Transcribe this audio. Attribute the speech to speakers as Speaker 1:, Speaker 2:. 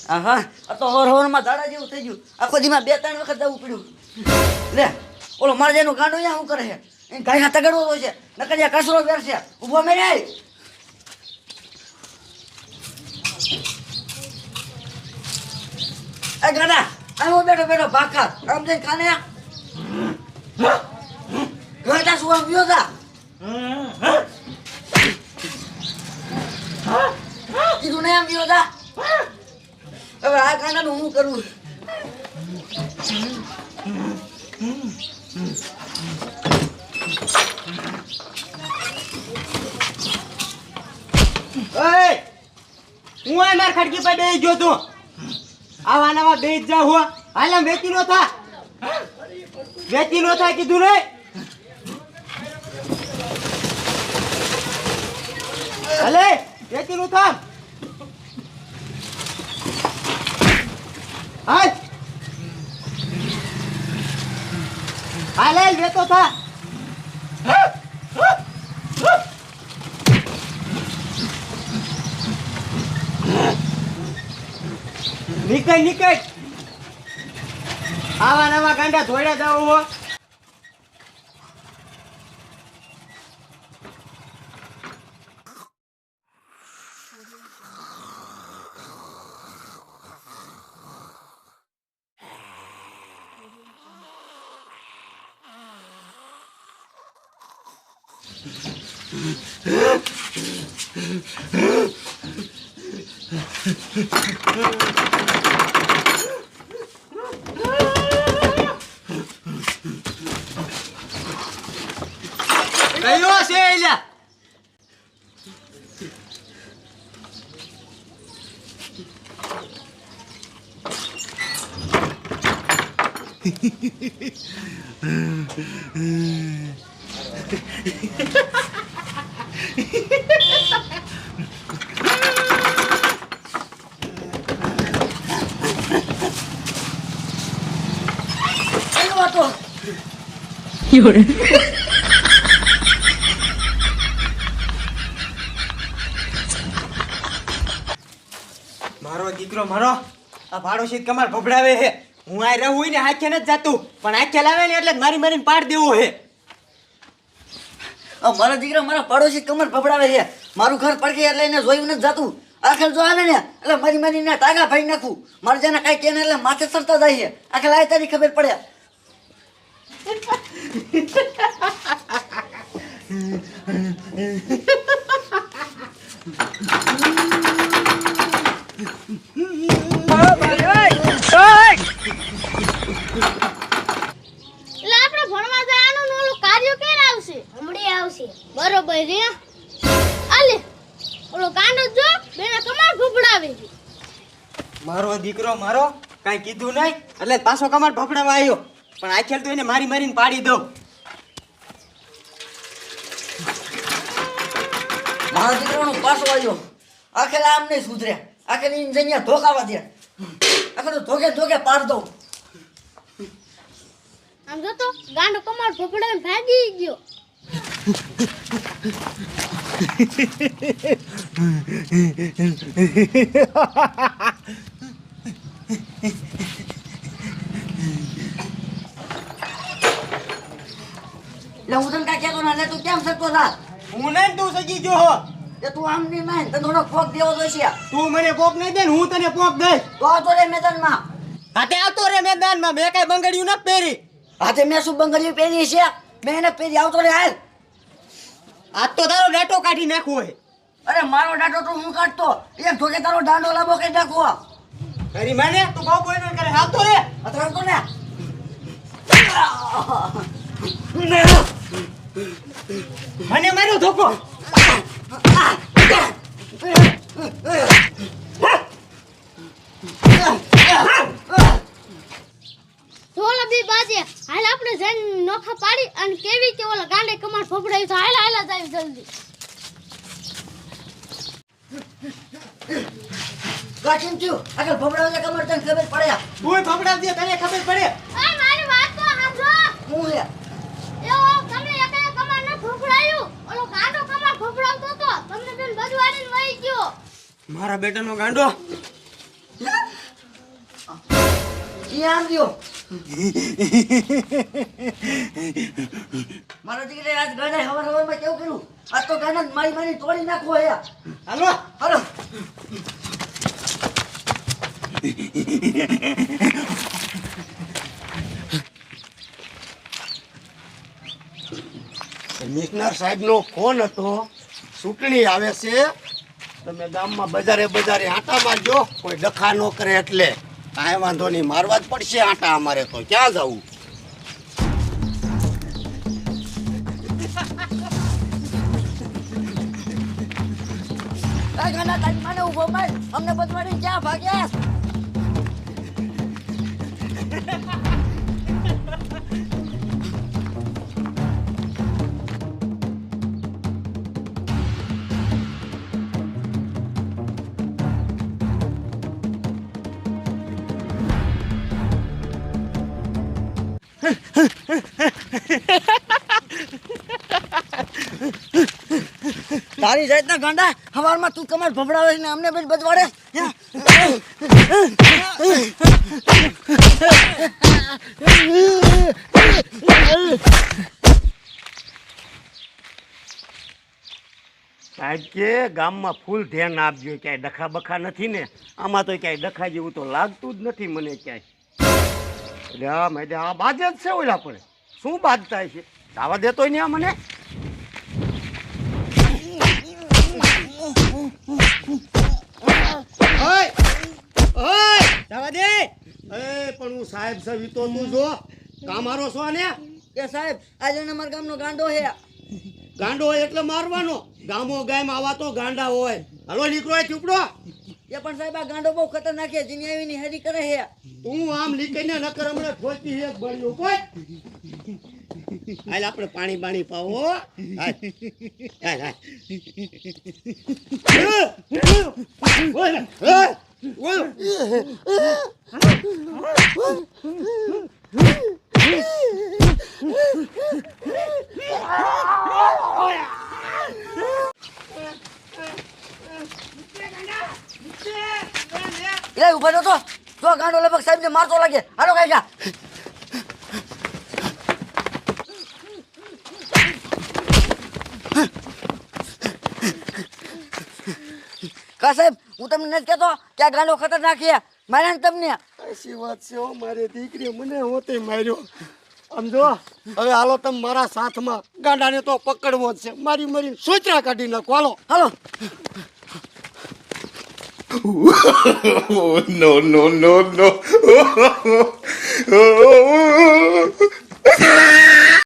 Speaker 1: હા આ તો હવારમાં દાડા જેવું થઈ ગયું. આખો દીમાં 2-3 વખત જવું પડ્યું. લે ઓલો મારે જેનું ગાંડો અહીંયા શું કરે છે? એ ગાય તગડવો તો છે નકર ત્યાં કચરો વેરશે. ઊભો મેરે એ ગાડા આવો બેઠો બેઠો ભાખા આમ જઈને ખાને ઘરતા શું આમ ગયો તા કીધું ને આમ ગયો તા. હવે આ ગાડાનું હું કરું?
Speaker 2: હું આ માર ખડકી પર બેસી ગયો તું આવા નવા બેસી જાવ હો હાલ વેચી નો થા કીધું ને હલે વેચી નું થા હાલ હાલ વેચો થા નીકળ આવા નવા ગાંડા ધોડ્યા જાવ હો કયો છે એલા મારો દીકરો મારો આ પાડોશી કમાર ભભડાવે હે હું આ રહું ને હાથે નથી જાતું પણ હાથે લાવે ને એટલે મારીને પાડ દેવો હે.
Speaker 1: મારા દીકરા મારા પાડોશી કમર ભભડાવે છે. મારું ઘર પડકે એટલે એને જોયું નથી જાતું. આખર જો આને ને એટલે મારીને ટાગા ભાઈ નાખું. મારે જેને કાંઈ કે એટલે માથે સરતા જાય છે. આખે લાય તારી ખબર પડે.
Speaker 3: બરોબર રે આલે ઓલો કાંડો જો બેના કમાર ભફડાવે છે.
Speaker 2: મારો દીકરો મારો કાઈ કીધું નહીં એટલે પાછો કમાર ભફડાવા આવ્યો પણ આખેલ તો એને મારીને પાડી દઉં.
Speaker 1: મારા દીકરાનો પાછો આવ્યો. આખે આમ નહીં સુધર્યા. આખે જઈને ધોકાવા દે. આખે તો ધોકે પાડ દઉં.
Speaker 3: આમ જો તો ગાંડો કમાર ભફડાવીને ભાગી ગયો.
Speaker 1: હું તને કાંઈ કહેતો ના તું કેમ શકતો ના?
Speaker 2: હું નહીં તું સજી ગયો હો
Speaker 1: એ તું આમ નહીં માન તને થોડો પોક દેવો જોઈશે.
Speaker 2: તું મને પોક નહીં દે ને હું તને પોક દઈશ.
Speaker 1: તો આવતો રે મેદાનમાં.
Speaker 2: હાથે આવતો રે મેદાનમાં મેં કઈ બંગડીયું ન પહેરી.
Speaker 1: હાથે મેં શું બંગડીયું પહેરી છે? મેં એને પહેરી. આવતો રે હાલ.
Speaker 2: આજ તો તારો ડાટો કાઢી નાખવો હોય.
Speaker 1: અરે મારો ડાટો તો હું કાઢતો. એક ધોકે તારો દાંડો લાંબો કરી નાખવો.
Speaker 2: તારી માને તું બહુ બોલ કરે. આવતો રે
Speaker 1: અથડાવતો ને.
Speaker 2: મને માર્યો ધોકો.
Speaker 3: ઢોલા બી બાજે હાલ આપણે જઈને નોખા પાડી અને કેવી કે ઓલા ગાંડે કમાર ભફડાવી તો હાલ જાય જલ્દી.
Speaker 1: કાચીમ થયું આગળ ભમડાવજે કમર તને ખબર પડે.
Speaker 2: તું ભમડાવજે તને ખબર પડે.
Speaker 3: આ મારી વાત તો સાંભળો.
Speaker 1: હું લે
Speaker 3: એવો તમે એકે કમાર ન ભફડાયું ઓલો ગાંડો કમાર ભફડાવતો તો તમને બેન બજવાડીને વહી ગયો.
Speaker 2: મારા બેટાનો ગાંડો
Speaker 1: ઈ આમ દ્યો મારો દીકરે આજ ગાડે હવારમાં કેવું કર્યું આજ તો ગાડા મારી તોડી નાખવો હે
Speaker 2: હાલો
Speaker 1: હાલો
Speaker 4: કમિશનર સાહેબનો ફોન હતો, ચૂંટણી આવે છે, તમે ગામમાં બજારે આંટા મારજો, કોઈ ડખા ન કરે એટલે. કાંઈ વાંધો નહીં, મારવા જ પડશે આંટા અમારે તો. ક્યાં જવું?
Speaker 1: ગાડા તારી માને ઉભો માર અમને બદવાડી ક્યાં ભાગ્યા તારી જાતના ગાંડા હવારમાં તું કમર ભભડાવે ને અમને બેન બદવાડે
Speaker 4: સાહેબ કે ગામમાં ફૂલ ધ્યાન આપજો, ક્યાંય ડખા બખા નથી ને. આમાં તો ક્યાંય ડખા જેવું તો લાગતું જ નથી મને ક્યાંય. એટલે આ મેડમ આ બાજ જ છે ઓલા પણ શું બાજતા છે? દાવા દેતો ને આ મને.
Speaker 2: જવા દે.
Speaker 4: પણ હું સાહેબ સવી તો તું જો કામારો છો ને.
Speaker 1: કે સાહેબ આજે અમારા ગામનો ગાંડો હે
Speaker 4: ગાંડો હોય એટલે મારવાનો. ગામો ગામ આવા તો ગાંડા હોય. હાલો નીકળો ચૂપડો.
Speaker 1: એ પણ સાહેબ આ ગાંડો બહુ ખતરનાક છે જીની આવીની હેરી કરે હે
Speaker 4: તું આમ નીકળીને નકર હમણાં ઠોકી એક બન્યો કોઈ. હાલ આપણે પાણી બાણી પાવો. હાલ હાલ હાલ.
Speaker 1: એટલે ઉભા રહો તો ગાંડો લગભગ સાહેબ ને મારતો લાગે હાલો કાકા કા સાહેબ હું તમને નથી કહેતો કે આ ગાંડો ખતરનાક છે માર્યા ને તમને
Speaker 4: એસી વાત છે હો, મારી દીકરી મને હોતે માર્યો. સમજો હવે હાલો તમે મારા સાથમાં. ગાંડાને તો પકડવો જ છે. મારી મરી સોચરા કાઢી નાખો. હાલો
Speaker 1: હાલો
Speaker 5: Oh, no, no, no, no.